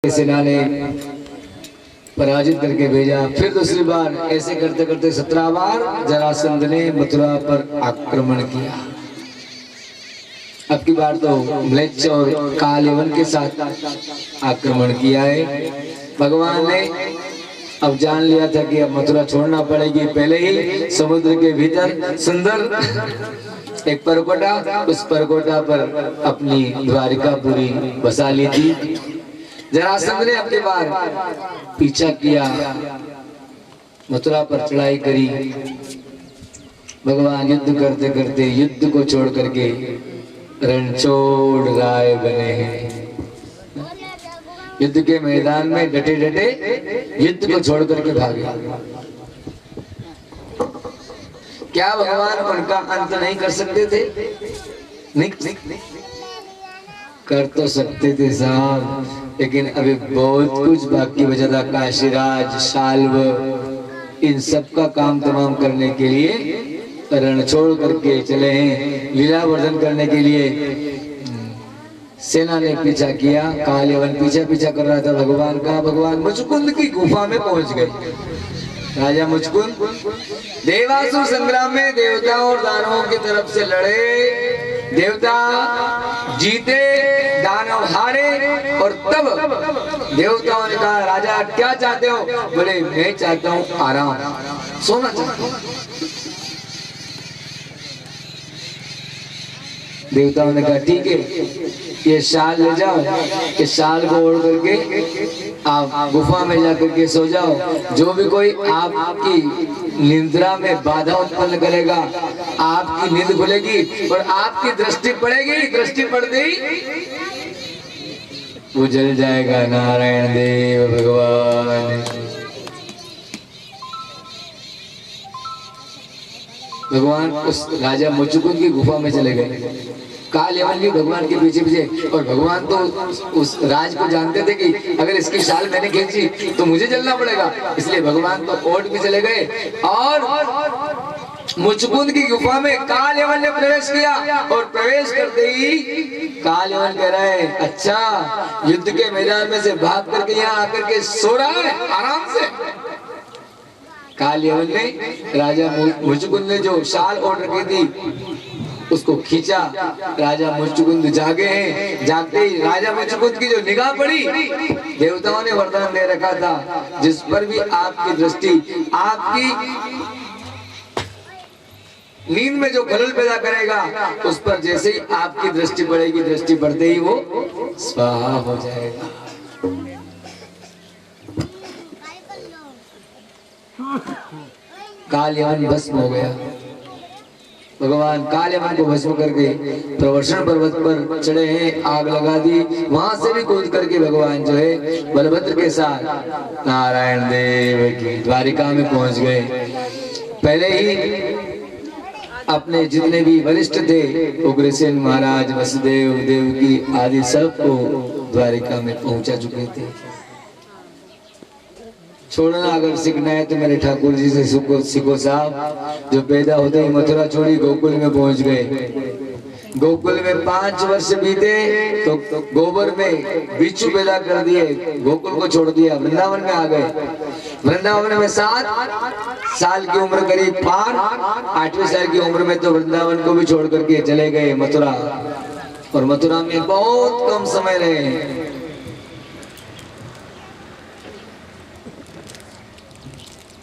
सेना ने पराजित करके भेजा। फिर दूसरी बार ऐसे करते करते 17 बार जरासंध ने मथुरा पर आक्रमण किया। अब की बार तो म्लेच्छ और काल यवन के साथ आक्रमण किया है। भगवान ने अब जान लिया था कि अब मथुरा छोड़ना पड़ेगी। पहले ही समुद्र के भीतर सुंदर एक परकोटा, उस परकोटा पर अपनी द्वारिका पूरी बसा ली थी। जरासंध ने अपनी बार पीछा किया, मथुरा पर चढ़ाई करी। भगवान युद्ध करते करते युद्ध को छोड़ करके रणछोड़ राय बने हैं। युद्ध के मैदान में डटे डटे युद्ध को छोड़ करके भागे। क्या भगवान उनका अंत नहीं कर सकते थे? नहीं कर तो सकते थे साहब, लेकिन अभी बहुत कुछ बाकी बचा था। काशीराज, शाल्व, इन सब का काम तमाम करने के लिए रण छोड़ करके चले हैं। लीलावर्धन करने के लिए सेना ने पीछा किया। काल यवन पीछा कर रहा था भगवान का। भगवान मुचकुंद की गुफा में पहुंच गए। राजा मुचकुंद देवासुर संग्राम में देवताओं और दानवों की तरफ से लड़े। देवता जीते, दानव हारे। और तब देवताओं ने कहा, राजा क्या चाहते हो? बोले, मैं चाहता हूँ आराम, सोना चाहता हूँ। देवताओं ने कहा, ठीक है, ये शाल ले जाओ, इस शाल को ओढ़ करके आप गुफा में जाकर के सो जाओ। जो भी कोई आपकी निद्रा में बाधा उत्पन्न करेगा, आपकी नींद खुलेगी और आपकी दृष्टि पड़ेगी। दृष्टि पड़ते ही वो जल जाएगा। नारायण देव भगवान। भगवान उस राजा मुचकुंद की गुफा में चले गए। काल यवन भी भगवान के पीछे पीछे। और भगवान तो उस राज को जानते थे कि अगर इसकी शाल मैंने खींची तो मुझे जलना पड़ेगा, इसलिए भगवान तो ओट में चले गए। और मुचकुंद की गुफा में काल यवन ने प्रवेश किया। और प्रवेश करते ही काल यवन कह रहा है, अच्छा, युद्ध के मैदान में से भाग करके यहाँ आकर के सो रहा है आराम से। काल यवन ने राजा मुचकुंद ने जो शाल ओढ़ रखी थी उसको खींचा। राजा मुचकुंद जागे हैं। जागते ही राजा मुचकुंद की जो निगाह पड़ी, देवताओं ने वरदान दे रखा था, जिस पर भी आपकी दृष्टि, आपकी नींद में जो खलल पैदा करेगा, उस पर जैसे ही आपकी दृष्टि पड़ेगी, दृष्टि पड़ते ही वो स्वाहा हो जाएगा। काल यवन भस्म हो गया। भगवान काल यवन को भस्म करके प्रवर्षण पर्वत पर चढ़े हैं, आग लगा दी। वहां से भी कूद करके भगवान जो है बलभद्र के साथ नारायण देव की द्वारिका में पहुंच गए। पहले ही अपने जितने भी वरिष्ठ थे, उग्रसेन महाराज, वसुदेव, देवकी आदि सबको द्वारिका में पहुंचा चुके थे। छोड़ना अगर सीखना है तो मेरे ठाकुर जी से सीखो साहब। जो पैदा होते ही मथुरा छोड़ी, गोकुल में पहुंच गए। गोकुल में 5 वर्ष बीते तो गोबर में बिच्छू पैदा कर दिए, गोकुल को छोड़ दिया, वृंदावन में आ गए। वृंदावन में 7 साल की उम्र करीब पार, 8वें साल की उम्र में तो वृंदावन को भी छोड़ करके चले गए मथुरा। और मथुरा में बहुत कम समय रहे।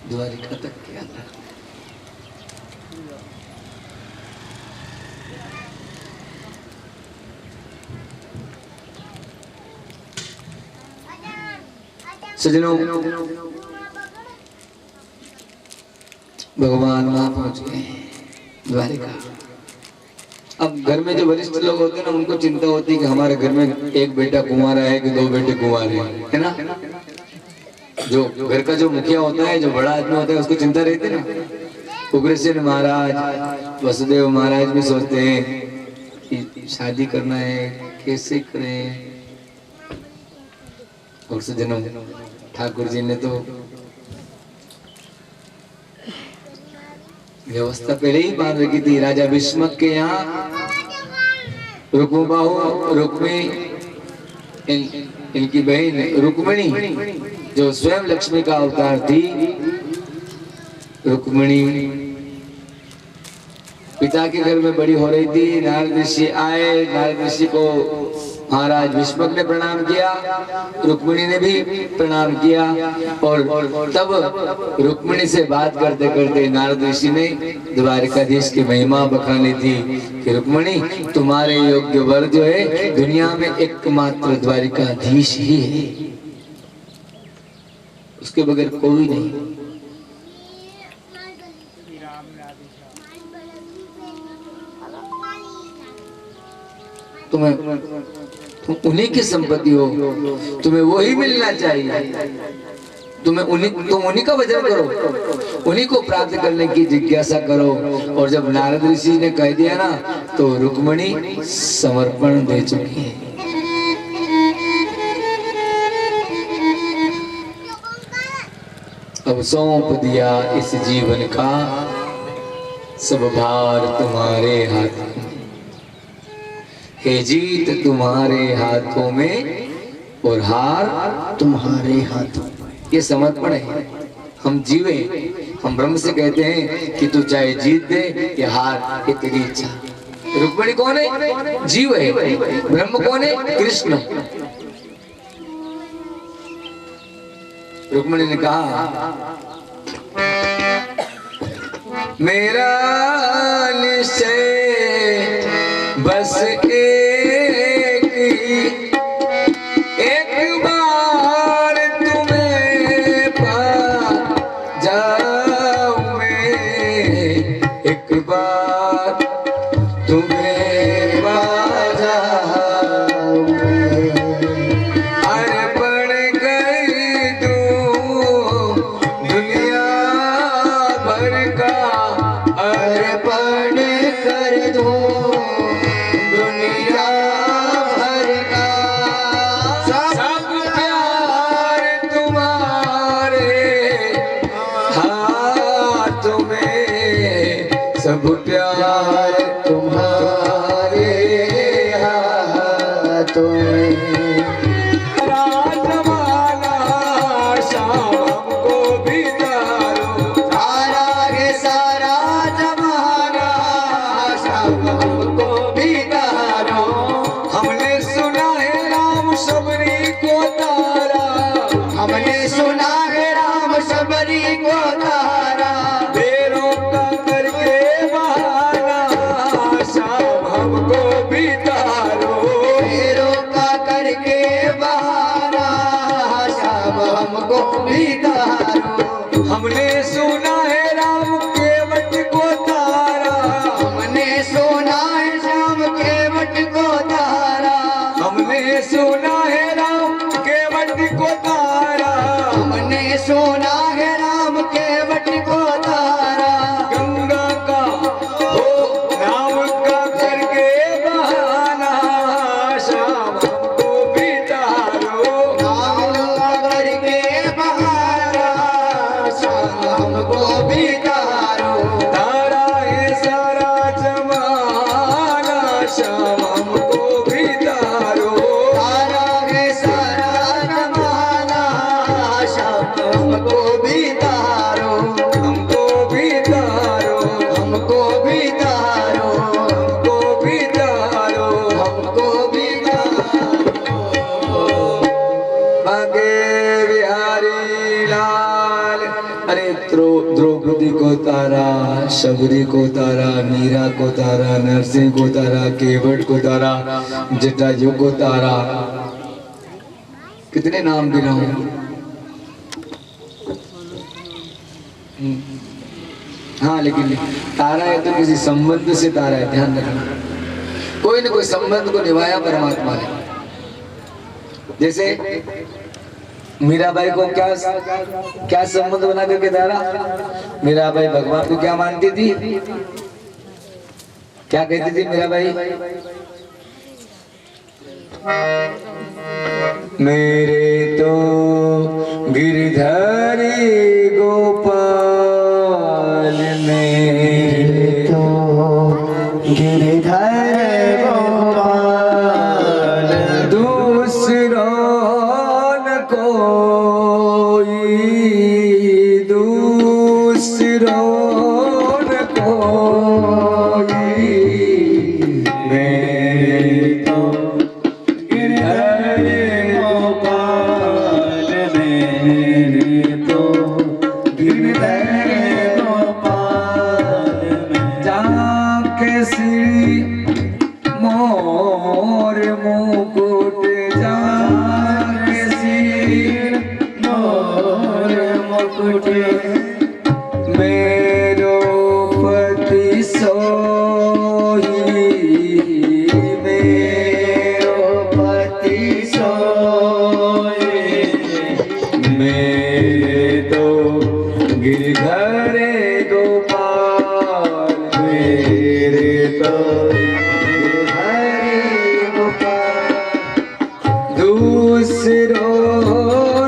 द्वारिका तक किया था। सजनों, भगवान वहां पहुंच गए द्वारिका। अब घर में जो वरिष्ठ लोग होते हैं ना, उनको चिंता होती है कि हमारे घर में एक बेटा कुंवारा है कि 2 बेटे कुंवारे हैं, है ना। जो घर का जो मुखिया होता है, जो बड़ा आदमी होता है, उसको चिंता रहती है ना। उग्रसेन महाराज, वसुदेव महाराज भी सोचते हैं कि शादी करना है, कैसे करें। और सज्जनों, ठाकुर जी ने तो व्यवस्था पहले ही बांध रखी थी। राजा भीष्मक के यहाँ रुक्मबाहु, रुक्मी इनकी बहन रुक्मिणी जो स्वयं लक्ष्मी का अवतार थी, रुक्मिणी पिता के घर में बड़ी हो रही थी। नारद ऋषि आए, नारद ऋषि को महाराज भीष्मक ने प्रणाम किया, रुक्मिणी ने भी प्रणाम किया। और तब रुक्मिणी से बात करते करते नारद ऋषि ने द्वारिकाधीश की महिमा बखानी थी कि रुक्मिणी तुम्हारे योग्य वर जो है दुनिया में एकमात्र द्वारिकाधीश ही है, उसके बगैर कोई नहीं। तुम उन्हीं की संपत्ति हो, तुम्हें वही मिलना चाहिए। तुम उन्हीं का भजन करो, उन्हीं को प्राप्त करने की जिज्ञासा करो। और जब नारद ऋषि ने कह दिया ना, तो रुक्मिणी समर्पण दे चुकी है। अब सौंप दिया इस जीवन का सब भार तुम्हारे हाथ में, हे जीत तुम्हारे हाथों में और हार तुम्हारे हाथों में। ये समर्पण है। हम जीवे, हम ब्रह्म से कहते हैं कि तू चाहे जीत दे या हार, ये तेरी इच्छा। रुक्मिणी कौन है? जीव है। ब्रह्म कौन है? कृष्ण। रुक्मिणी ने कहा मेरा निश्चय बस एक बार तुम्हें पा जाऊं मैं, एक बार तुम्हें पा जाऊं मैं, अर्पण कर दूं दुनिया भर का, अर्पण कर दूं सब प्यार तुम्हारे हाथों में। राजमाला शाम को भी तारो, सारा रे सारा जमाना शाम को भी तारो। हमने सुना है राम शबरी को तारा, हमने सुना है राम शबरी को तारा। देरों का करके हमको भी तारो, फेरों का करके बहाना शाम हमको भी तारो। हमने सुना है राम केवट को तारा, हमने सुना है श्याम केवट को तारा। हमने सुना है राम केवट को तारा, हमने सुना है राम केवट को तारा। गंगा का हो राम का करके बहाना शाम हमको भी तारो, गंगा करके बहाना शाम हमको भी तारो। तारा है सारा जमाना शाम हमको भी तारो, तारा है सारा जमाना शाम हमको भी तारो। हमको भी तारो, हमको भी तारो, हमको भी तारो, हमको भी तारो। भागे बिहारी लाल। अरे द्रौपदी को तारा, शबरी को तारा, मीरा को तारा, नरसिंह को तारा, केवट को तारा, जटायु को तारा। कितने नाम गिनाऊं? हाँ, लेकिन तारा है तो किसी संबंध से तारा है, ध्यान रखना। कोई न कोई संबंध को निभाया परमात्मा ने। जैसे मीराबाई को क्या संबंध बना करके तारा? मीराबाई भगवान को क्या मानती थी? क्या कहती थी मीराबाई? मेरे तो गिरधारी गोपाल, मेरे तो गिरधर गोपाल, दूसरा कोई दूसरो न कोई, मेरे तो गिरधर गोपाल, मेरे तो गिरधर गोपाल। जाके श्री मोर मुकुट, जाके सिर मोर मुकुट, मेरो पति सोही, मेरो पति सोही, मेरे तो गिरधर गोपाल, मेरे तो दूसरो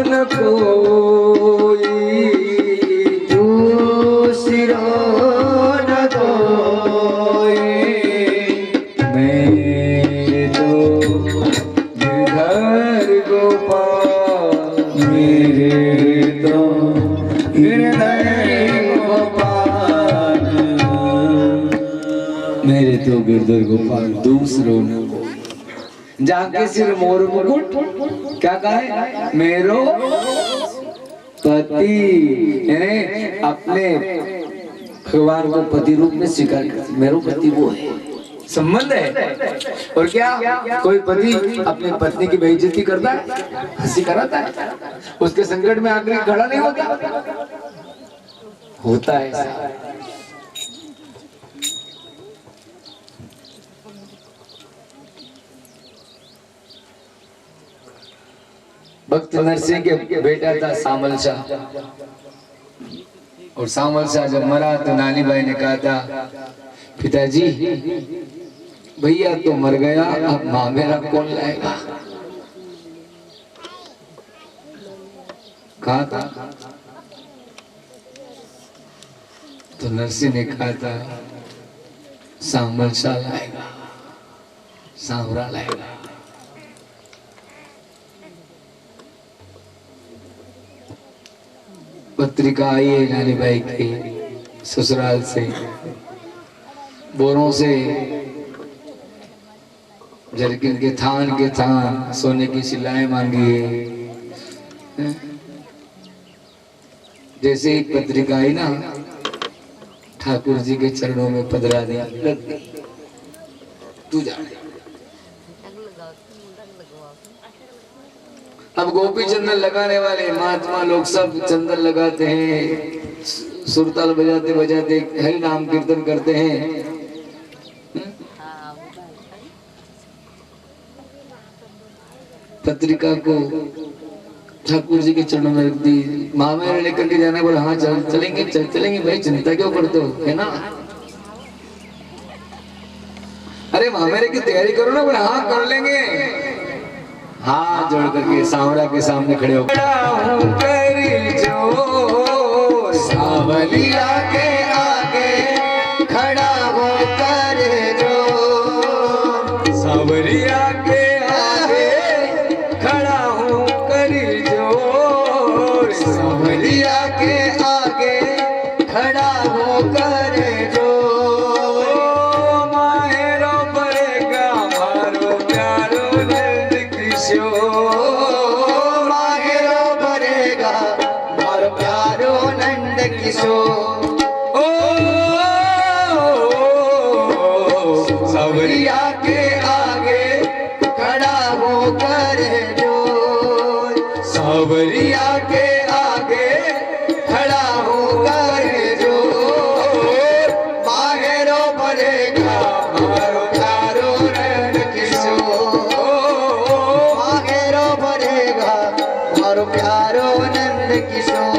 न कोई, दूसरो न कोई, मेरे तो गिरधर गोपाल, मेरे तो गिरधर गोपाल, मेरे तो गिरधर गोपाल, दूसरो न कोई। जाके सिर मोर मुकुट, क्या कहा है? मेरो पति, यानी अपने भगवान को पति रूप में स्वीकार करते, मेरो पति वो है, संबंध है। और क्या कोई पति अपनी पत्नी की बेइज्जती करता है, हंसी कराता है, उसके संकट में आकर खड़ा नहीं होता है ऐसा। भक्त नरसिंह के बेटा था सामल शाह, और सामल शाह जब मरा तो नानी बाई ने कहा था, पिताजी भैया तो मर गया, अब मामेरा कौन लाएगा? कहा था तो नरसिंह ने कहा था, सामल शाह लाएगा, सांवरा लाएगा। पत्रिका आई है नानी भाई की ससुराल से, बोरों से जरकिन के थान सोने की सिलाएं मांगी है। जैसे एक पत्रिका आई ना, ठाकुर जी के चरणों में पधरा दिया, तू जा। अब गोपी चंदन लगाने वाले महात्मा लोग सब चंदन लगाते हैं, सुरताल बजाते बजाते हरि नाम कीर्तन करते हैं। पत्रिका को ठाकुर जी के चरणों में रख दी, मामेरा लेकर के जाना, बोला हाँ चलेंगे भाई, चिंता क्यों करते हो, है ना? अरे मामेरे की तैयारी करो ना, बोला हाँ कर लेंगे। हाथ जोड़ करके सांवरा के सामने खड़े हो, सावलिया के आगे खड़ा हो कर जो, सावलिया के आगे खड़ा हो कर जो, सावलिया के आगे खड़ा हो कर जो, माहेरो पड़ेगा मारो प्यारो नंद किशोर, माहेरो पड़ेगा मारो प्यारो नंद किशोर। ओ सावरिया के आगे खड़ा हो कर जो, सावरिया के आगे खड़ा हो कर जो, माहेरो पड़ेगा मारो प्यारो नंद किशोर, माहेरो पड़ेगा मारो प्यारो नंद किशोर।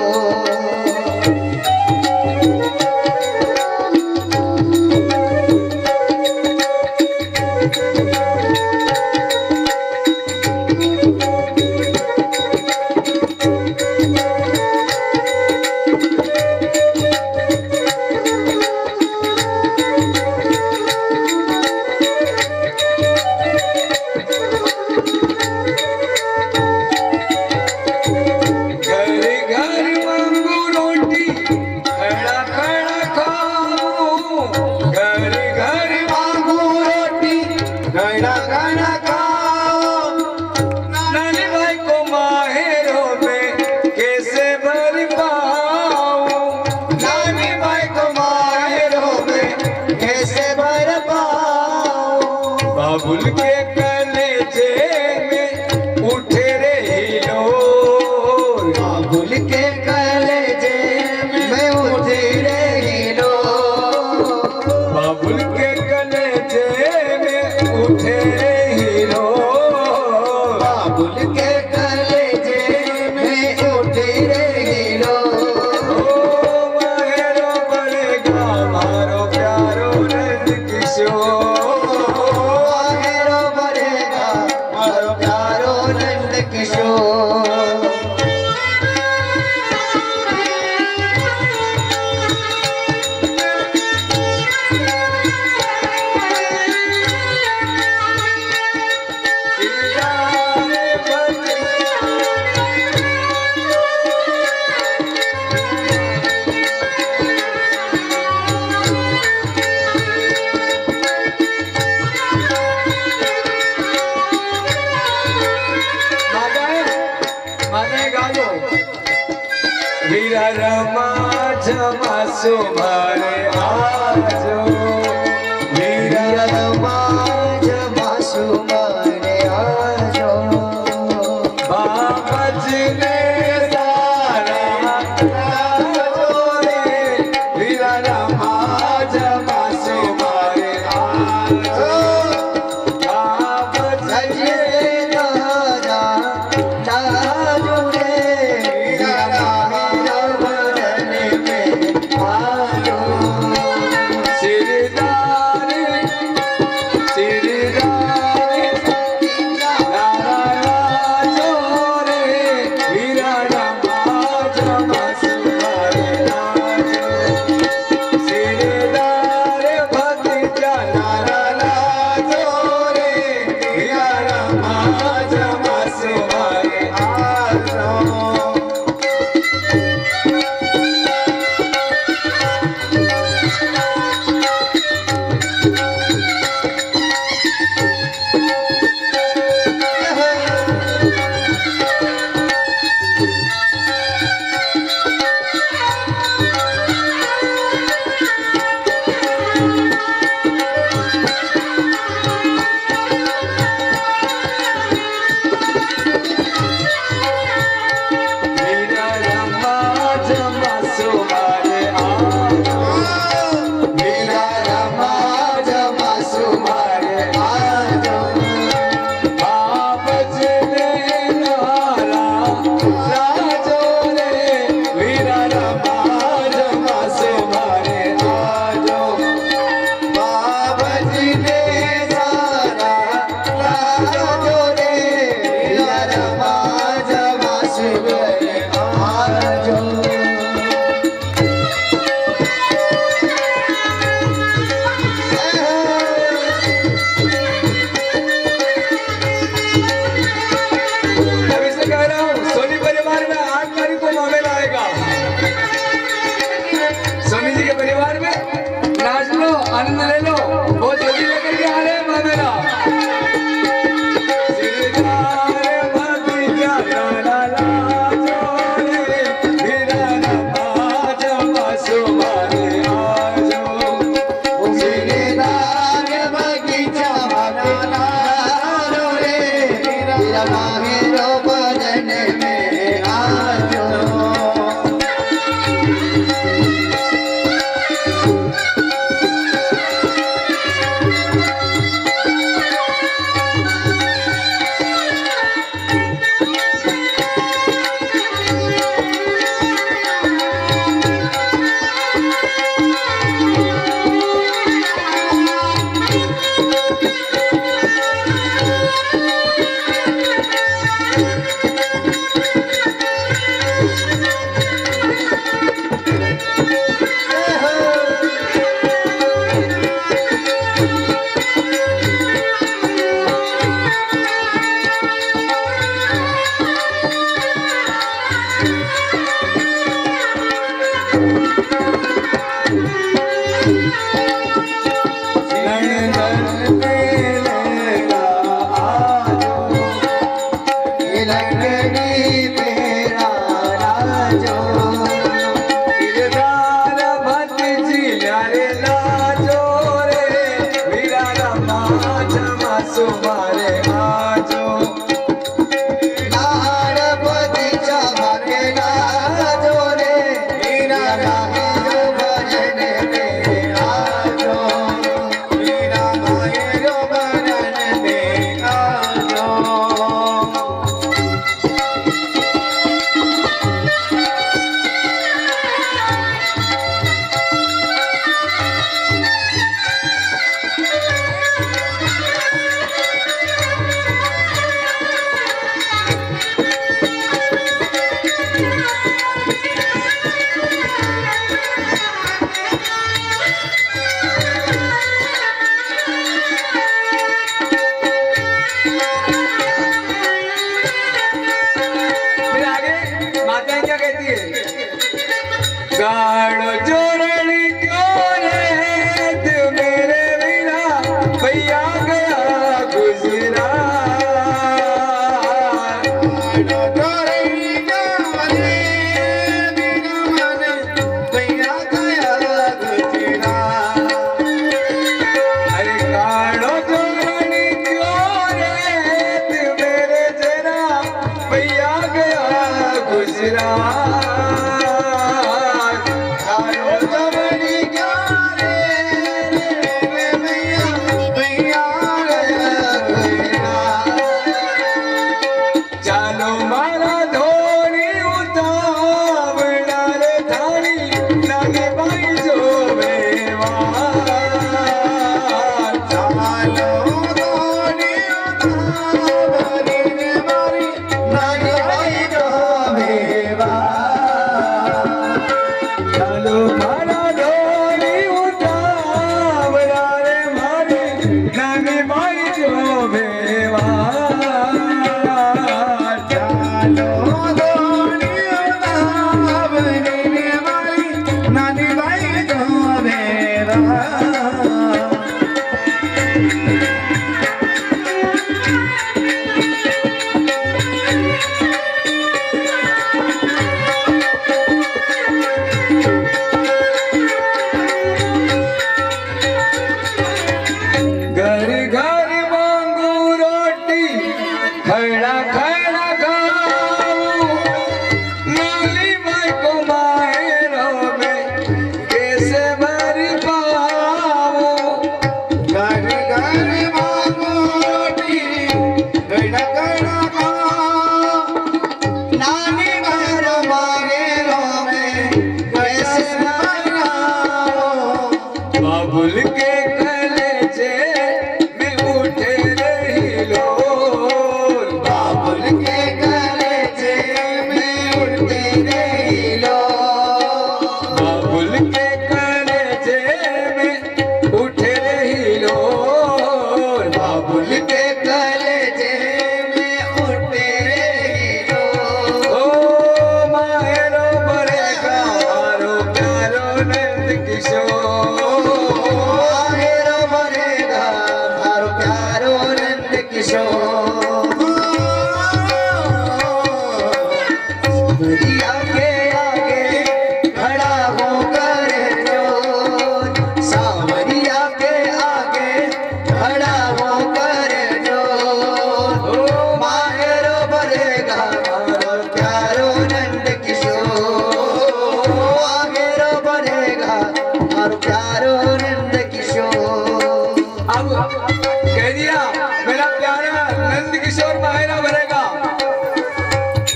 माने गालो वीरा रमा जमा सुमारे आजो वीरा रमा जमा सुमारे आजो बाबज ने सारा आजो रे वीरा रमा जमा सुमारे आजो बाबज ने आनंद ले लो बहुत जल्दी लेकर के आ रहे हैं मामेरा गाड़ो जोरणी क्यों रे तू मेरे बिना भैया गया गुजरा गाड़ो जोरणी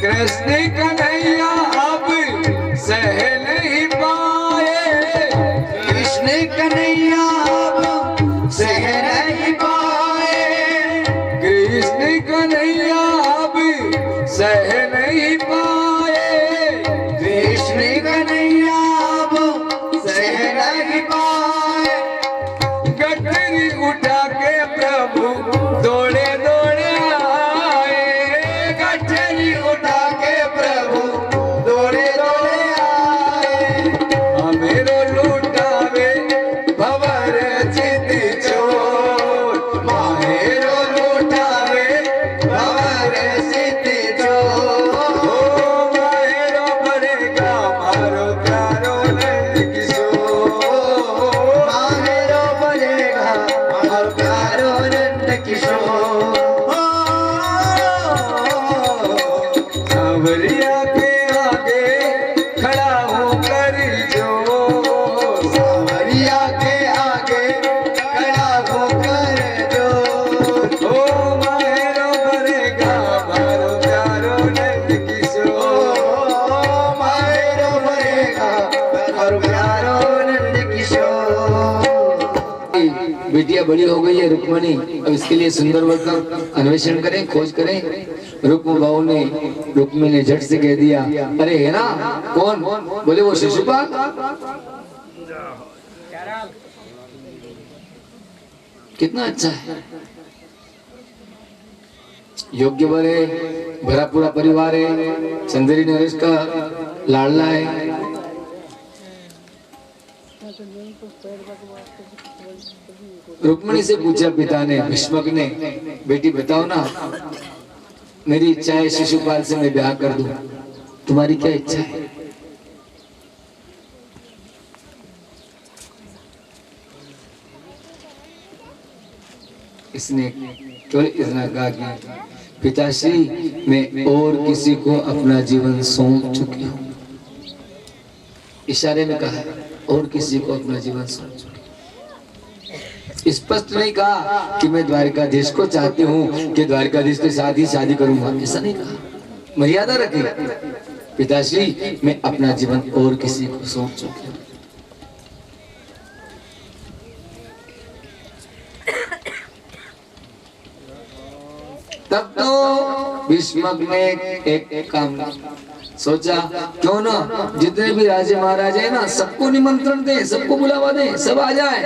कृष्ण कन्हैया अब सह नहीं पाए, कृष्ण कन्हैया अब सह नहीं पाए, कृष्ण कन्हैया अब सह नहीं पाए, कृष्ण कन्हैया अब सह नहीं पाए। गठरी उठा के प्रभु दौड़े दौड़े आए, गठरी उठा के प्रभु दौड़े दौड़े आए। हमेरो लुटावे भंवर चित चोर, माहेरो लुटावे भंवर चित चोर। ओ माहेरो भरेगा मारो प्यारो नंद किशोर, माहेरो भरेगा मारो प्यारो नंद किशोर। सांवरिया के आगे खड़ा होकर जो, सांवरिया के आगे खड़ा होकर जो, ओ माहेरो भरेगा मारो प्यारो नंद किशोर, माहेरो भरेगा मारो प्यारो नंद किशोर। बेटिया बड़ी हो गई है रुक्मणी, अब इसके लिए सुंदर वर का अन्वेषण करें, खोज करें। रुक्म बाबू ने रुक्मी ने झट से कह दिया, अरे है ना, कौन? बोले वो शिशुपाल। कितना अच्छा है, योग्य वर है, भरा पूरा परिवार है, सुंदरी नरेश का लाडला है। रुक्मणी से पूछा पिता ने, भीष्मक ने, बेटी बताओ ना, मेरी इच्छा है शिशुपाल से मैं ब्याह कर दूं, तुम्हारी क्या इच्छा है? इसने केवल इतना कहा कि पिताश्री मैं और किसी को अपना जीवन सौंप चुकी हूँ। इशारे में कहा और किसी को अपना जीवन सौंप चुकी। स्पष्ट नहीं कहा कि मैं द्वारकाधीश को चाहती हूँ कि द्वारकाधीश के साथ ही शादी करूंगा, ऐसा नहीं कहा। मर्यादा रखी, पिताश्री मैं अपना जीवन और किसी को सौंप चुकी हूँ। तब तो भीष्मक ने एक काम सोचा, क्यों ना जितने भी राजे महाराजे हैं ना सबको निमंत्रण दे, सबको बुलावा दे, सब आ जाए।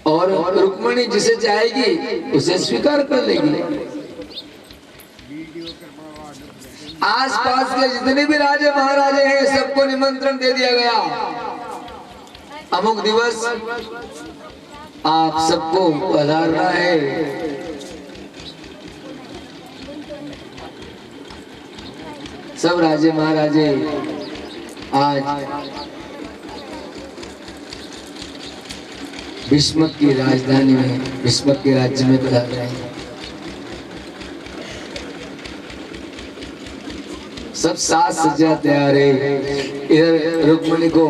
और रुक्मिणी जिसे चाहेगी उसे स्वीकार कर लेगी। आसपास के जितने भी राजे महाराजे हैं सबको निमंत्रण दे दिया गया। अमुक दिवस आप सबको पधारना है। सब राजे महाराजे आज भीष्मक की राजधानी में, भीष्मक के राज्य में पधार रहे हैं। सब साज सज्जा तैयार है। इधर रुक्मिणी को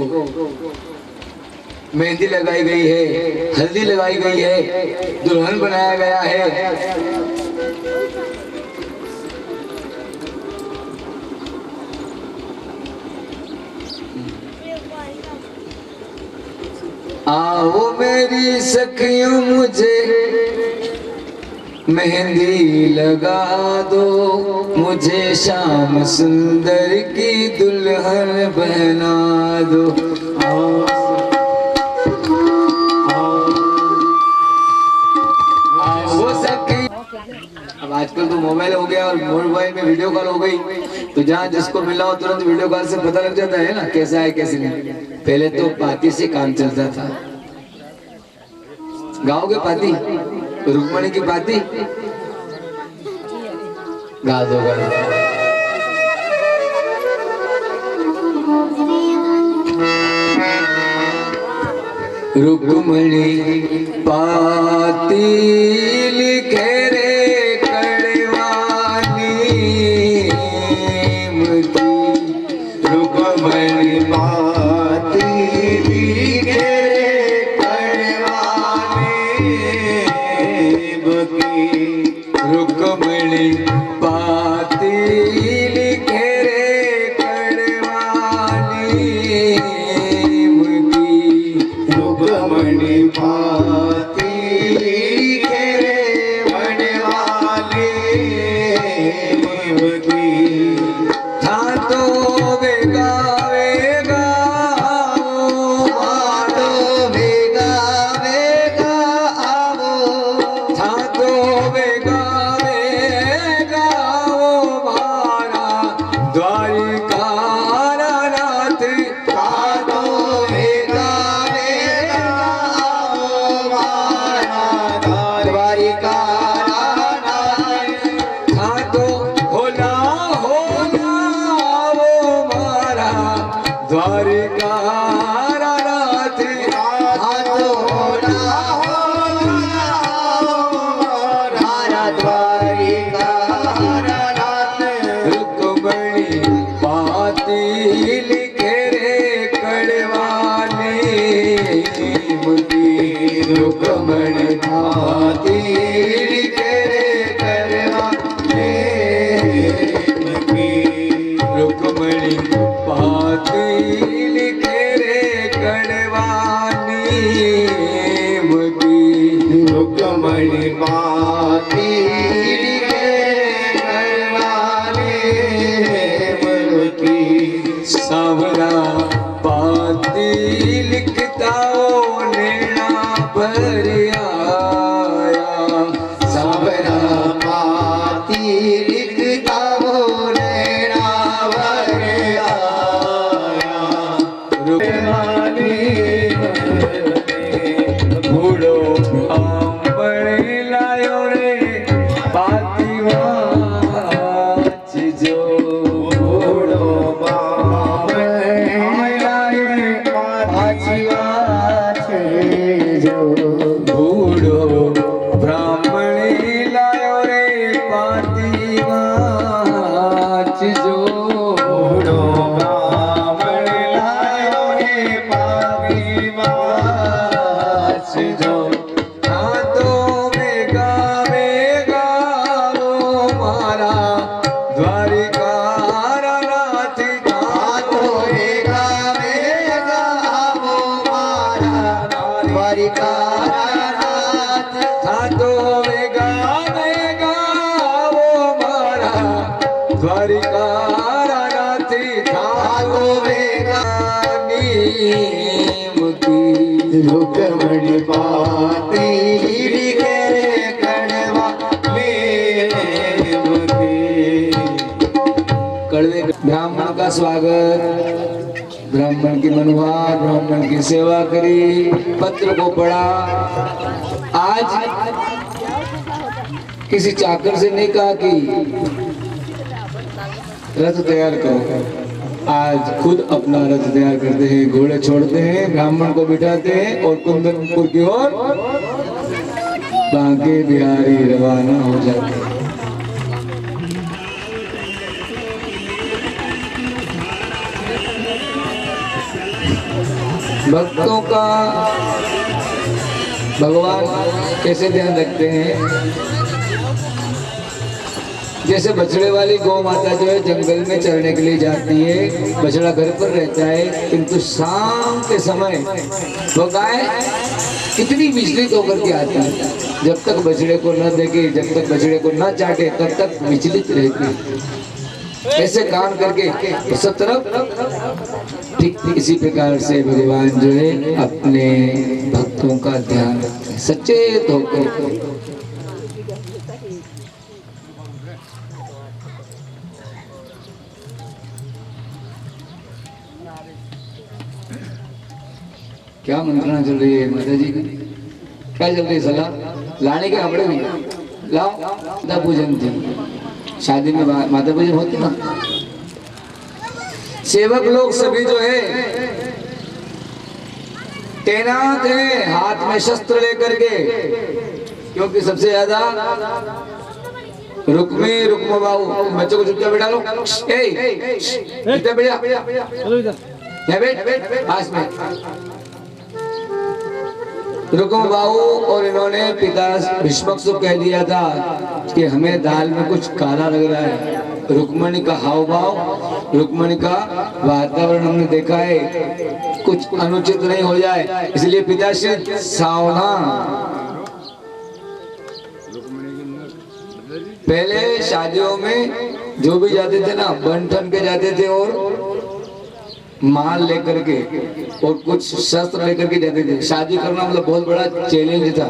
मेहंदी लगाई गई है, हल्दी लगाई गई है, दुल्हन बनाया गया है। आओ मेरी सखियों मुझे मेहंदी लगा दो, मुझे श्याम सुंदर की दुल्हन बना दो। अब आजकल तो मोबाइल हो गया और मोबाइल में वीडियो कॉल हो गई, तो जहाँ जिसको मिला हो तुरंत वीडियो कॉल से पता लग जाता है ना कैसा है कैसे नहीं। पहले तो पाती से काम चलता था। गाओगे पाती? रुक्मिणी की पाती गा दो, गा दो। रुक्मिणी पाती लिखे रे कड़वानी मुझी, रुक्मिणी पाती लिखे रे कड़वानी मुझी, रुक्मिणी पाती लिखे रे कड़वानी मुझी, रुक्मिणी पाती लिखे रे बनवाले मुझी। था तो वेगा वेगा मारो वेगा वेगा आवो, था तो वेगा वेगा मारा द्वारिका नाथ, था तो वेगा द्वारिका नाथ, हाथो द्वारिका नाथ। रुक्मिणी पाती लिखे रे कड़वानी मुझी, रुक्मिणी पाती लिखे रे कड़वानी मुझी, रुक्मिणी पाती लिखे रे कड़वानी मुझी, रुक्मिणी पाती लिखे कड़वानी मुझी। सावरा पाती लिखता ओ नैना भर आया, सावरा पाती लिखता ओ नैना भर आया। रुक्मिणी बूढ़ो आम बड़े लायो रे, रुक्मणी पाती करे कड़वा मेरे मुखे। कड़वे ब्राह्मण का स्वागत, ब्राह्मण की मनोहार, ब्राह्मण की सेवा करी, पत्र को पढ़ा। आज किसी चाकर से नहीं कहा कि रथ तैयार करो, आज खुद अपना रथ तैयार करते हैं, घोड़े छोड़ते हैं, ब्राह्मण को बिठाते हैं और कुंदनपुर की ओर बांके बिहारी रवाना हो जाते हैं। भक्तों का भगवान कैसे ध्यान रखते हैं? जैसे बछड़े वाली गौ माता जो है जंगल में चरने के लिए जाती है, बछड़ा घर पर रहता है, किंतु शाम के समय वो गाय इतनी विचलित होकर के आती है, जब तक बछड़े को न देखे, जब तक बछड़े को न चाटे, तब तक विचलित रहती है। ऐसे काम करके सब तरफ ठीक इसी प्रकार से भगवान जो है अपने भक्तों का ध्यान रखते हैं, सचेत होकर। क्या मंत्रणा चल रही है माता जी की? क्या चल रही है? सलाह लाने के कपड़े भी लाओ। माता पूजन थी, शादी में माता पूजन होती ना। सेवक लोग सभी जो है तैनात हैं, हाथ में शस्त्र लेकर के, क्योंकि सबसे ज्यादा रुक्म बाबू, बच्चों को चुपचाप बैठा लो। बैठ पास में। रुक्म बाबू और इन्होंने पिता भीष्मक से कह दिया था कि हमें दाल में कुछ काला लग रहा है। रुक्मणी का हाव भाव, रुक्मणी का वातावरण हमने देखा है, कुछ अनुचित नहीं हो जाए, इसलिए पिताश्री सावधान। पहले शादियों में जो भी जाते थे ना, बन ठन के जाते थे और माल लेकर के और कुछ शस्त्र लेकर के जाते थे। शादी करना मतलब बहुत बड़ा चैलेंज था।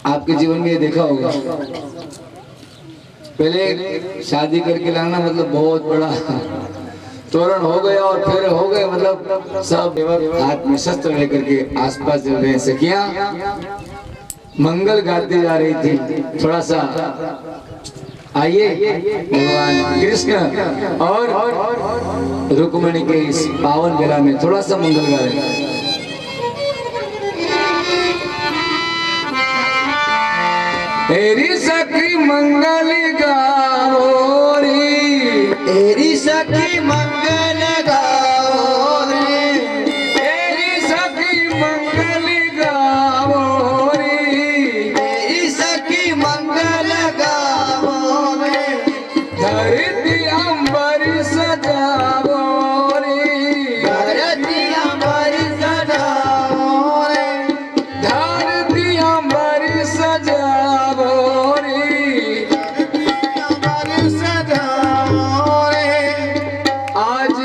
आपके जीवन में ये देखा होगा, पहले शादी करके लाना मतलब बहुत बड़ा तोरण हो गया और फिर हो गए, मतलब सब हाथ में शस्त्र लेकर के आसपास चल रहे हैं। सखियां मंगल गाती जा रही थी। थोड़ा सा आइए भगवान कृष्ण और रुक्मणी के इस पावन बेला में थोड़ा सा मंगल गा रहे हैं। तेरी सखी मंगल गाओ रे, तेरी सखी मंगल गाओ रे, तेरी सखी मंगल गाओ रे, तेरी सखी मंगल गाओ रे, धरती अंबर सजाओ रे, धरती अंबर सजाओ रे, धरती अंबर सजाओ रे, अंबर सजाओ रे। आज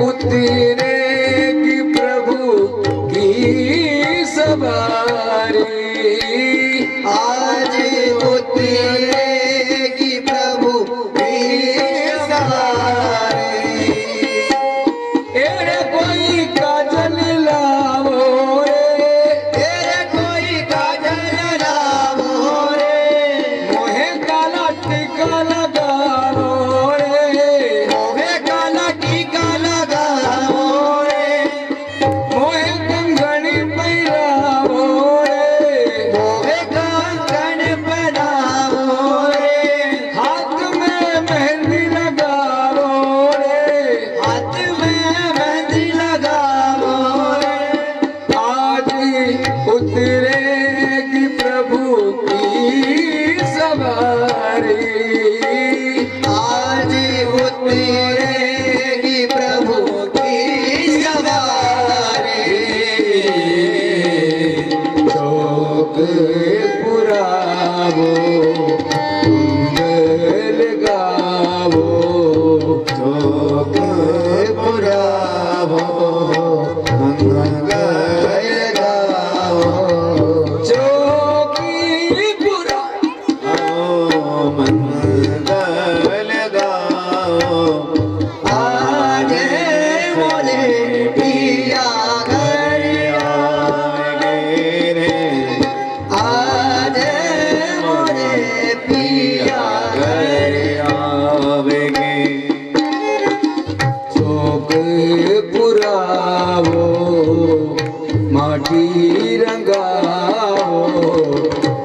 उतरेगी प्रभु की सवारी, आज उतरेगी प्रभु की सवारी। एरे कोई काजल लाओ रे, एरे कोई काजल लाओ रे, मोहे काला टीका लगाओ रे, मोहे काला टीका लगाओ रे, मोहे कंगन पहिराओ रे, मोहे कंगन पहनाओ रे, हाथ में मेहंदी लगाओ रे, हाथ में मेहंदी लगाओ रे। आज उतरेगी प्रभु की सवारी, आज उतरेगी प्रभु की सवारी। शोक पुरावो, मंगल गावो, शोक पुरावो, मंगल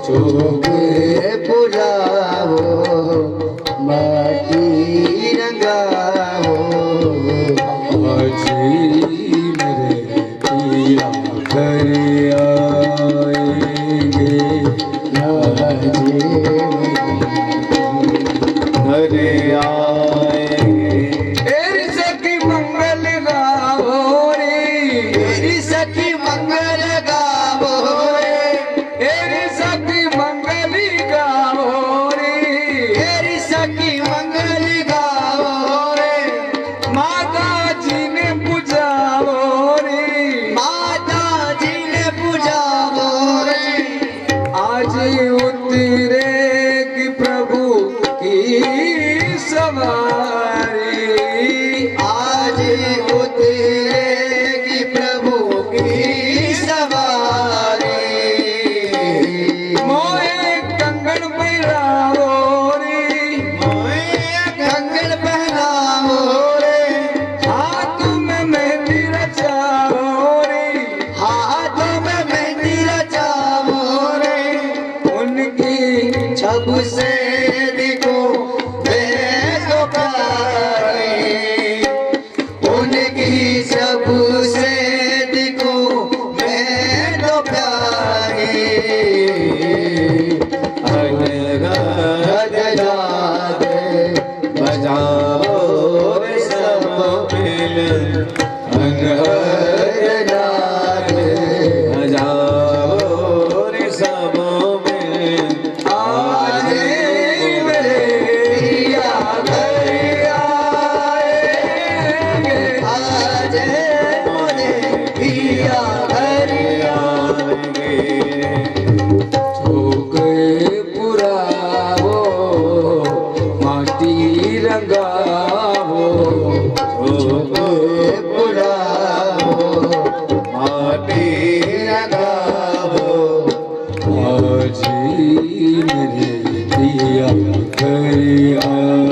चौके पुरावो माटी रंगावो आज मेरे पिया घर आएंगे घरे आएंगे तेरी सखी मंगल गावो रे तेरी सखी मंगल गावो रे तेरी सखी मंगल गावो रे तेरी सखी मंगल गावो रे माता जी ने पूजावो रे माता जी ने पूजावो रे आज उतरेगी प्रभु की सवारी आज उतरेगी प्रभु की सवारी मोहे कंगन पहनावो रे मोहे कंगन पहनावो रे हाथों में मेहंदी रचावो रे हाथों में मेहंदी रचावो रे उनकी छब से देखो उनकी सबसे देखो मैं तो प्यारी अनगढ़ याद बजाओ रे सब मिल अनगढ़ याद बजाओ रे सब मिल आज मेरे पिया घर आएंगे आज मोरे पिया घर आएंगे चौके पुरावो माटी रंगावो चौके पुरावो माटी रंगावो आज मेरे पिया घर आएंगे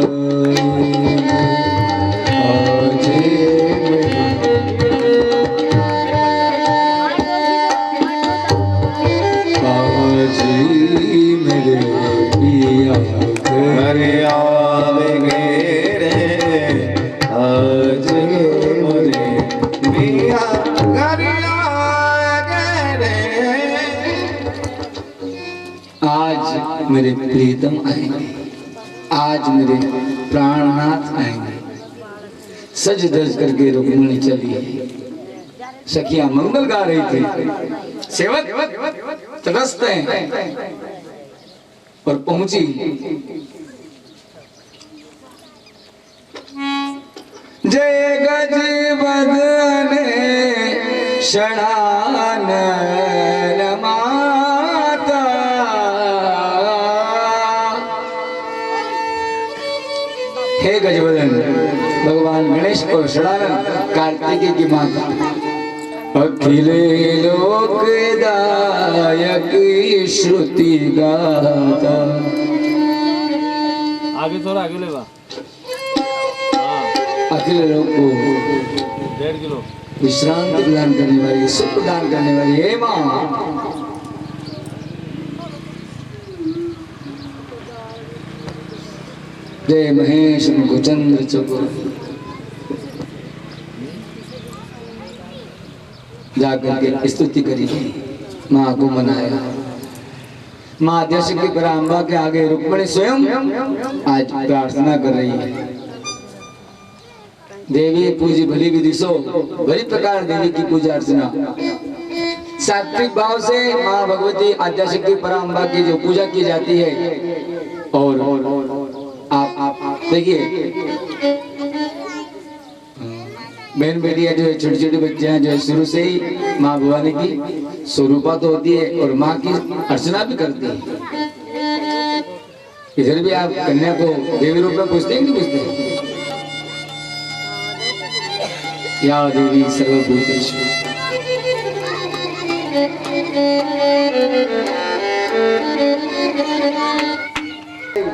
आज मेरे पिया घर आवेंगे रे आज मेरे पिया घर आएंगे रे आज मेरे प्रीतम आएंगे आज मेरे प्राणनाथ आएंगे सज धज करके रुक्मिणी चली सखियां मंगल गा रही थी सेवक त्रस्त हैं और पहुंची जय गज बदने शणान माता हे गजबदन भगवान गणेश और षडानंद कार्तिकेय की माता अखिले लोकदायक श्रुति गाता आगे थोड़ा आगे लेगा अखिल लोक को 1.5 किलो विश्रांति प्रदान करने वाली सुख प्रदान करने वाली हे माँ जय महेश मुखचंद्र चकोर जाकर के स्तुति करी माँ को मनाया माँ अध्यक्ष की पराम्बा के आगे रुक्मिणी स्वयं आज प्रार्थना कर रही है देवी पूजी भली विधि सो भली प्रकार देवी की पूजा अर्चना सात्विक भाव से माँ भगवती आद्याशक्ति पराम्बा की जो पूजा की जाती है और आप देखिए बहन बेटियां जो छोटी छोटी बच्चियां जो शुरू से ही माँ भवानी की स्वरूपा तो होती है और माँ की अर्चना भी करती है। इधर भी आप कन्या को देवी रूप में पूछते हैं कि पूछते हैं या देवी सर्वभूतेषु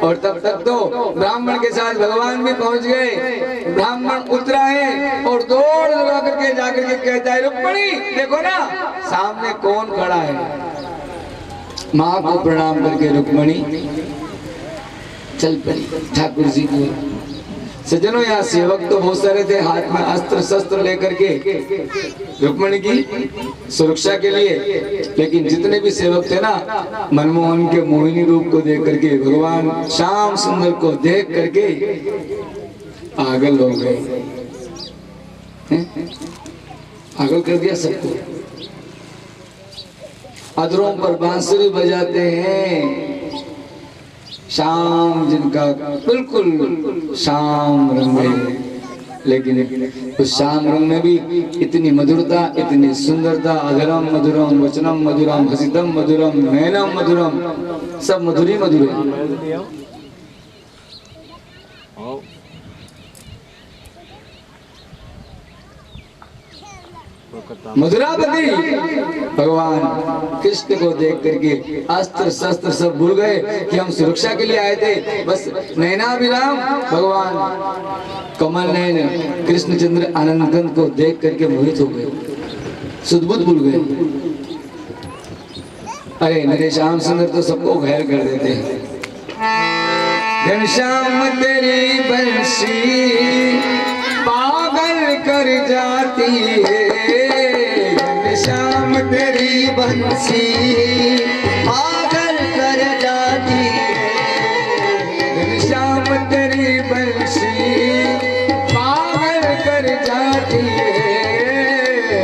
और तब तक तो ब्राह्मण के साथ भगवान भी पहुंच गए। ब्राह्मण उतरा है और दौड़ लगा करके जाकर के कहता है रुक्मिणी देखो ना सामने कौन खड़ा है। माँ को प्रणाम करके रुक्मणी चल पड़ी ठाकुर जी को। सज्जनों, यहाँ सेवक तो बहुत सारे थे, हाथ में अस्त्र शस्त्र लेकर के रुक्मणी की सुरक्षा के लिए, लेकिन जितने भी सेवक थे ना, मनमोहन के मोहिनी रूप को देख करके, भगवान श्याम सुंदर को देख करके पागल हो गए। पागल कर दिया सबको। अधरों पर बांसुरी बजाते हैं, श्याम जिनका बिल्कुल श्याम रंग है, लेकिन उस श्याम रंग में भी इतनी मधुरता, इतनी सुंदरता। अधरम मधुरम वचनम मधुरम हसितम मधुरम नयनम मधुरम, सब मधुरी मधुर है। मधुरापति भगवान कृष्ण को देख करके अस्त्र शस्त्र सब भूल गए कि हम सुरक्षा के लिए आए थे। बस नैनाभिराम भगवान कमल नयन कृष्णचंद्र आनंद को देख करके मोहित हो गए, सुदबुद भूल गए। अरे मेरे श्याम सुंदर तो सबको घायल कर देते हैं। घनश्याम तेरी बंसी पागल कर जाती है, घनश्याम तेरी बंसी पागल कर जाती है, घनश्याम तेरी बंसी पागल कर जाती है,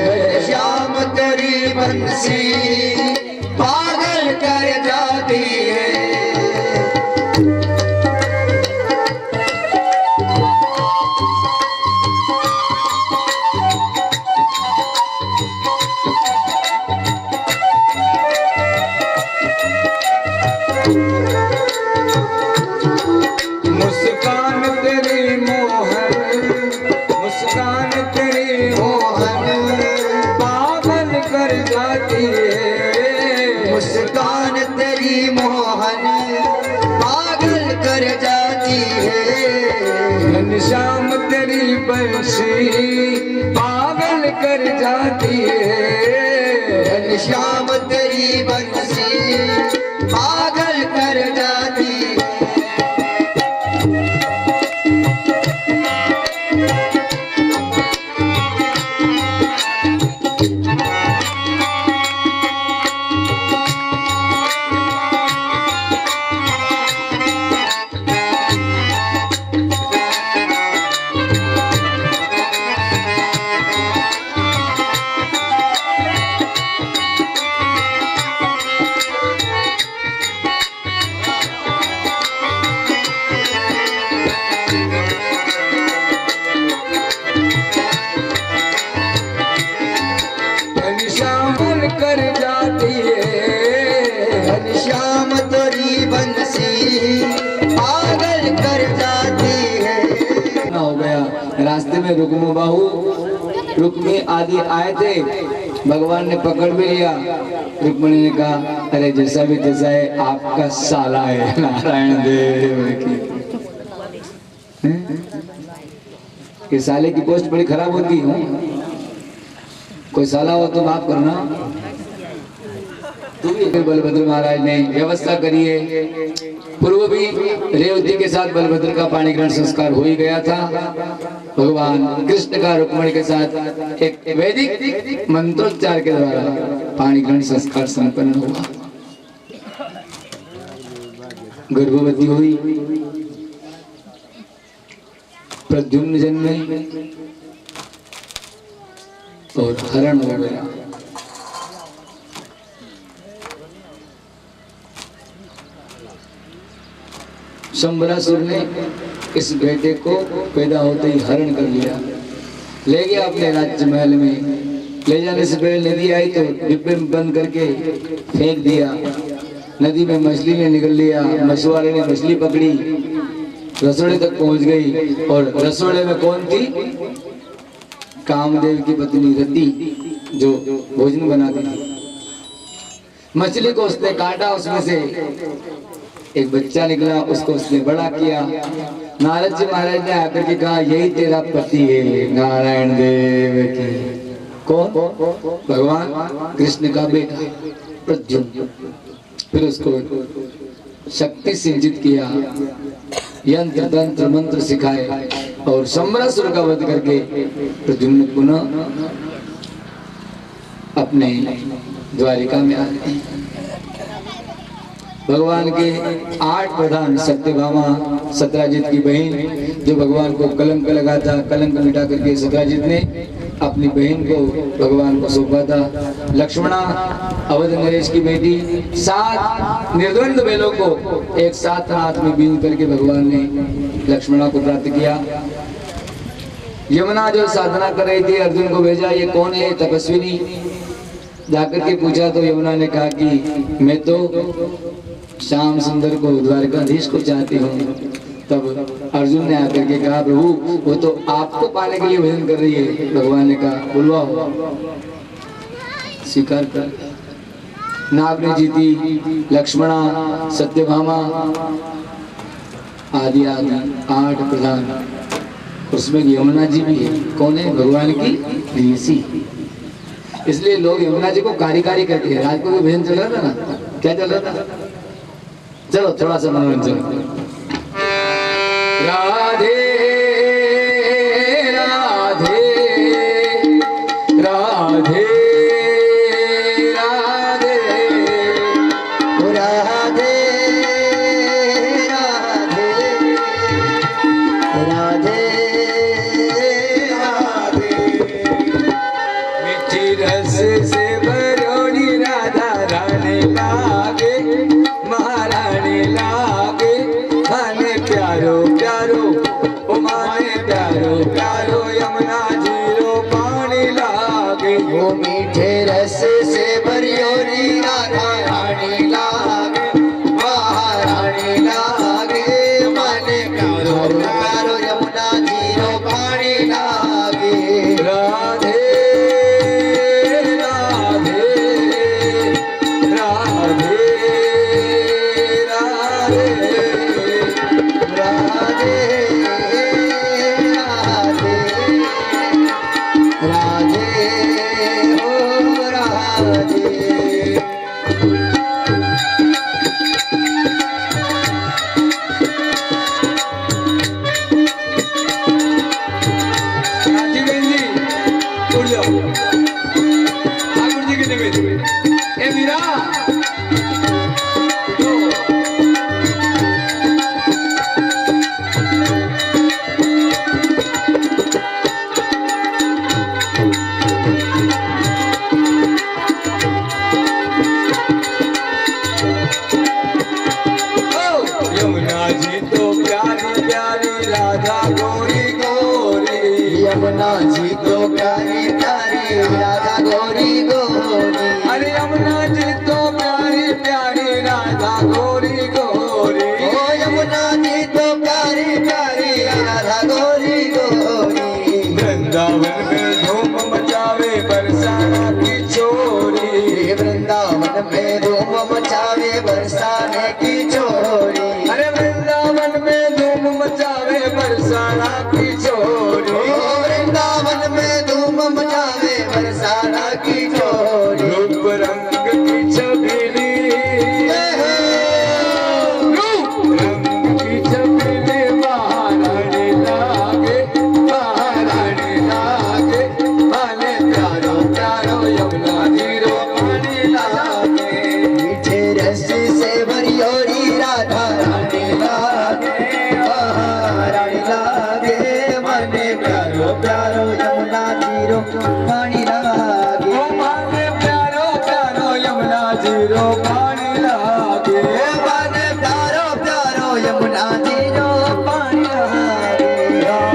घनश्याम तेरी बंसी पागल कर जाती है। मुस्कान तेरी मोहन, मुस्कान तेरी मोहन पागल कर जाती है, मुस्कान तेरी मोहन पागल कर जाती है, घनश्याम तेरी बंसी पागल कर जाती है, घनश्याम तेरी बंसी पागल कर जाती है। कर जाती है, घनश्याम तेरी बंसी पागल कर जाती है। हो गया रास्ते में रुक्मो बाहु रुक्मी आदि आए थे, भगवान ने पकड़ भी लिया। रुक्मिणी ने कहा अरे जैसा भी तैसा है, आपका साला है नारायण देव की। साले की पोस्ट बड़ी खराब होती है, कोई साला हो तो माफ करना। बलभद्र महाराज ने व्यवस्था करी है। पूर्व भी रेवती के साथ बलभद्र का पाणी ग्रहण संस्कार हो ही गया था। भगवान कृष्ण का रुक्मिणी के साथ एक वैदिक मंत्रोच्चार के द्वारा पाणी ग्रहण संस्कार संपन्न हुआ। गर्भवती हुई, प्रद्युम्न जन्मे और हरण हो गया। शंबरासुर ने इस बेटे को पैदा होते ही हरण कर लिया, ले गया अपने राज्य महल में। ले जाने से पहले नदी आई तो डिब्बे में बंद करके फेंक दिया। नदी में मछली ने निकल लिया, मछुआरे ने मछली पकड़ी, रसोड़े तक पहुंच गई। और रसोड़े में कौन थी? कामदेव की पत्नी रति, जो भोजन बनाती थी। मछली को उसने काटा, उसमें से एक बच्चा निकला, उसको उसने बड़ा किया। नारद जी महाराज ने आकर के कहा यही तेरा पति है नारायण देव की। कौन? भगवान कृष्ण का बेटा प्रद्युम्न। फिर उसको शक्ति सिंचित किया, यंत्र तंत्र मंत्र सिखाए और समरासुर का वध करके प्रद्युम्न पुनः अपने द्वारिका में आ गए। भगवान के 8 प्रधान, सत्यभामा सत्यजित की बहन जो भगवान को कलंक लगा था, कलंक मिटा करके सत्यजित ने अपनी बहन को भगवान को सौंपा था। लक्ष्मणा अवध नरेश की बेटी, 7 निर्द्वंद बैलों को एक साथ हाथ में बीन करके भगवान ने लक्ष्मणा को प्राप्त किया। यमुना जो साधना कर रही थी, अर्जुन को भेजा, ये कौन है? तपस्विनी। जाकर के पूछा तो यमुना ने कहा कि मैं तो श्याम सुंदर को, द्वारकाधीश को चाहती हूँ। तब अर्जुन ने आकर के कहा, प्रभु वो तो आपको पाने के लिए भजन कर रही है। भगवान ने कहा, बुलवाओ, स्वीकार कर। नाग ने जीती, लक्ष्मणा, सत्यभामा आदि आदि 8 प्रधान, उसमें यमुना जी भी है। कौन है? भगवान की प्रेयसी। इसलिए लोग यमुना जी को कारी कहते हैं। रात को भी भजन चल रहा था ना, क्या चल रहा था? चलो थोड़ा सा मनोरंजन। राधे राधे राधे राधे राधे राधे राधे मीठी रस से भरोड़ी राधा रानी लागे, महारानी लागे, माने प्यारो प्यारो, ओ माने प्यारो प्यारो, यमुना जीरो पानी लागे। वो मीठे रस से भरियोरी राधा रानी लागे, महारानी लागे, माने प्यारो प्यारो, यमुना जीरो पानी लागे। राधे राधे राधे यमुना जी तो प्यारी प्यारी राधा गोरी गोरी। अरे यमुना जी तो प्यारी प्यारी राधा गोरी गोरी। ओ यमुना जी तो प्यारी प्यारी राधा गोरी गोरी। वृंदावन में धूम मचावे बरसाना की चोरी, वृंदावन में धूम मचावे बरसाने की चोरी। अरे वृंदावन में धूम मचावे बरसाना की चोरी, वृंदावन में धूम मचावे बरसाना की चोरी। रूप रंग की छबीली, रूप रंग की छबीली, महारानी लागे, महारानी लागे, माने प्यारो प्यारो, यमुना जीरो पानी लागे। मीठे रस से भरियोरी राधा रानी लागे, महारानी लागे, माने प्यारो प्यारो, यमुना जीरो पानी लागे। ओ माने प्यारो प्यारो, यमुना जीरो पानी लागे। माने प्यारो प्यारो, यमुना जीरो पानी लागे।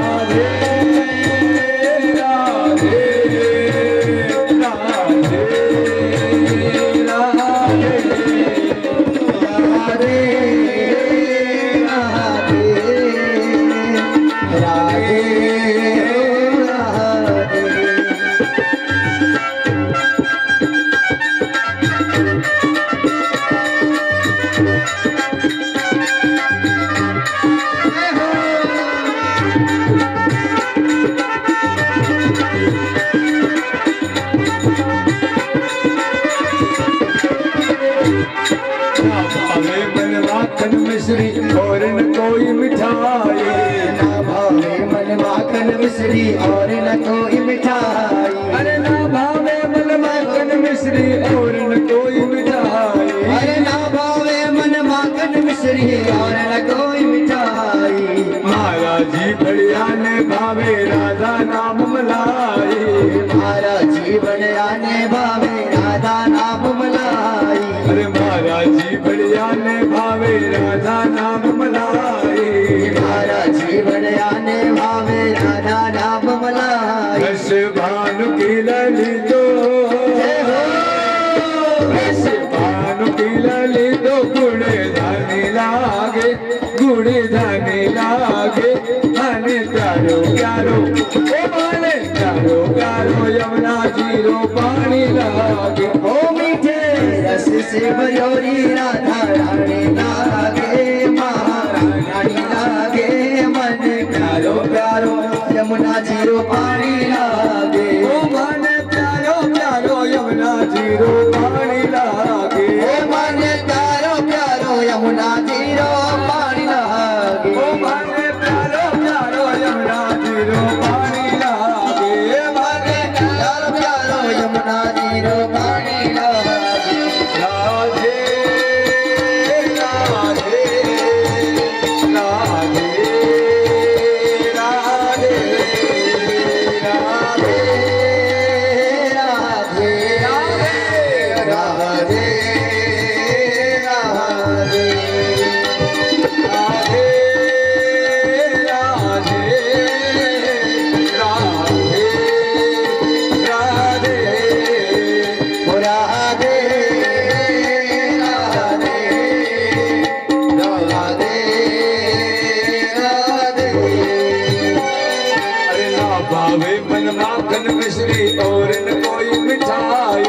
राधे राधे राधे राधे राधे राधे। भावे मन माखन मिश्री और न कोई मिठाई, ना भावे मन माखन मिश्री और न कोई मिठाई, अरे ना भावे मन माखन मिश्री और न कोई मिठाई, अरे ना भावे मन माखन मिश्री और न कोई मिठाई। महाराज जी बढ़िया ने भावे राधा नाम मलाई, महाराज जी बढ़िया ने भावे राधा नाम मलाई, अरे महाराज जी बढ़िया ने भावे राधा नाम मलाई, महाराज जी बढ़िया ने भावे राधा नाम मलाई। रस भानु की लली तो, रस भानु की लली तो गुड़े धानी लागे, गुड़े धानी लागे, हने प्यारो प्यारो ओ माने प्यारो प्यारो यमुना जीरो पानी लागे, ओ मीठे रस से भयोरी राधा रानी लागे, महारानी लागे, मन प्यारो प्यारो यमुना जीरो पानी लागे, ओ माने प्यारो प्यारो यमुना जीरो पानी लागे, ओ मन प्यारो प्यारो यमुना जीरो पानी लागे, ओ माने प्यारो प्यारो यमुना जीरो पानी लागे, मन प्यारो प्यारो यमुना जीरो पानी लागे। राधे राधे राधे राधे राधे राधे राधे राधे राधे राधे राधे राधे। अरे ना भावे मन माखन मिश्री और न कोई मिठाई,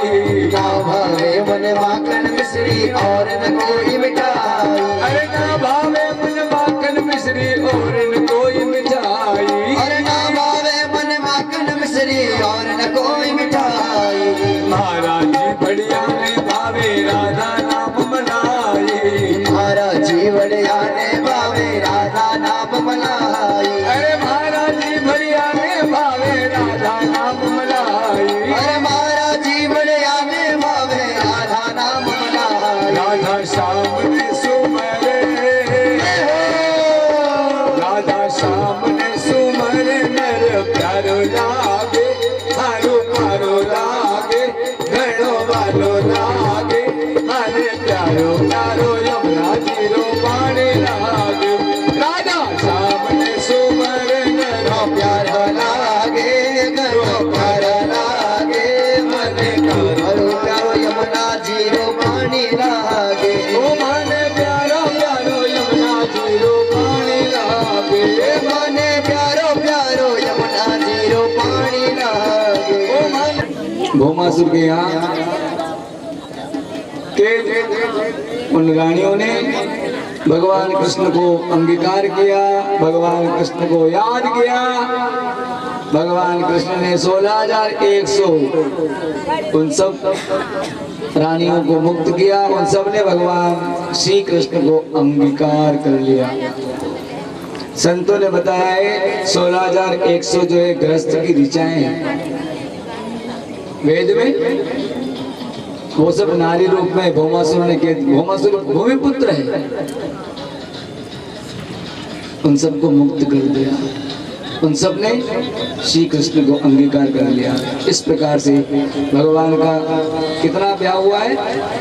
ना भावे मन माखन मिश्री और न कोई मिठाई, अरे ना भावे मन माखन मिश्री और न कोई मिठाई, अरे ना भावे मन माखन मिश्री और न कोई मिठाई। महाराज जी बढ़िया ने भावे राधा नाम मनाई, महाराज जी बढ़िया ने भावे राधा नाम मलाई, अरे महाराज जी बढ़िया ने भावे राधा नाम मनाई, अरे महाराज जी बढ़िया ने भावे राधा नाम मलाई। राधा श्याम ने सुमरे, राधा श्याम ने सुमरे नर प्यारो लागे, हारो पारो लागे, घड़ो वालो लागे, हरे प्यारो प्यारो यमुना जीरो पानी लागे, राधा श्याम ने सुमरे नर प्यारा लागे करो प्यारा लागे मने करो प्यारो यमुना जीरो पानी लागे, ओ माने प्यारो प्यारो यमुना जीरो पानी लागे, मने प्यारो प्यारो यमुना जीरो पानी लागे। ओ माने भौमासुर के यहाँ के उन रानियों ने भगवान कृष्ण को अंगीकार किया, भगवान कृष्ण को याद किया। भगवान कृष्ण ने 16,100 उन सब रानियों को मुक्त किया। उन सब ने भगवान श्री कृष्ण को अंगीकार कर लिया। संतों ने बताया है 16,100 जो है गृहस्थ की ऋचाएं हैं वेद में, वो सब नारी रूप में भौमासुर ने किए। भौमासुर भूमिपुत्र है, उन सबको मुक्त कर दिया। उन सब ने श्री कृष्ण को अंगीकार कर लिया। इस प्रकार से भगवान का कितना ब्याह हुआ है?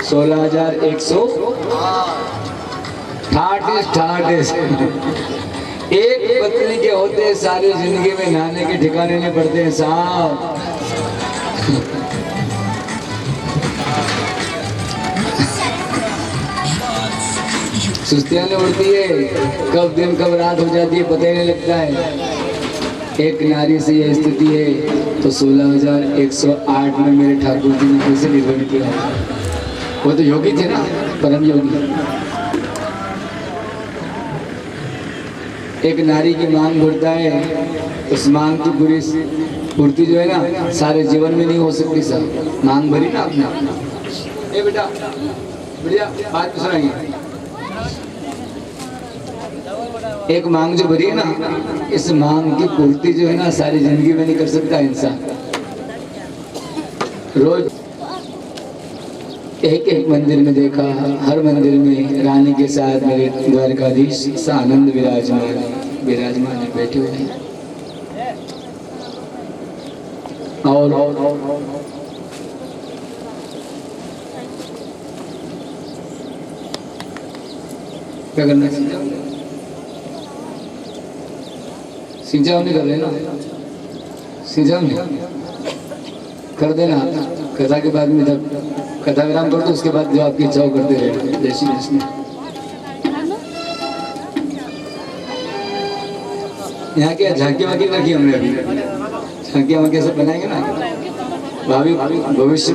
16,100। ठाट एक पत्नी के होते सारी जिंदगी में नहाने के ठिकाने नहीं पड़ते हैं साहब। सुस्तियाँ नहीं उड़ती है, कब दिन कब रात हो जाती है पता ही नहीं लगता है। एक नारी से यह स्थिति है तो 16,108 में मेरे ठाकुर जी ने कैसे निर्वहन किया? वो तो योगी थे ना, परम योगी। एक नारी की मांग भरता है, उस मांग की पूरी पूर्ति जो है ना सारे जीवन में नहीं हो सकती। सर मांग भरी ना आपने, ए बेटा बढ़िया बात भी सुनाइए। एक मांग जो भरी है ना, इस मांग की पूर्ति जो है ना सारी जिंदगी में नहीं कर सकता इंसान। रोज एक एक मंदिर में देखा, हर मंदिर में रानी के साथ मेरे द्वारकाधीश सानंद विराजमान है, बैठे हुए हैं। और क्या करना है? सिंचाई नहीं कर रहे ना, सिंचाई नहीं कर देना। कथा के बाद में जब कथा विराम कर दो, उसके बाद जो आपकी इच्छा हो करते रहे। जैसी जैसी यहाँ क्या झांकियाँ वाकी रखी हमने, अभी झांकियाँ वाकी सब बनाएंगे ना भाभी भविष्य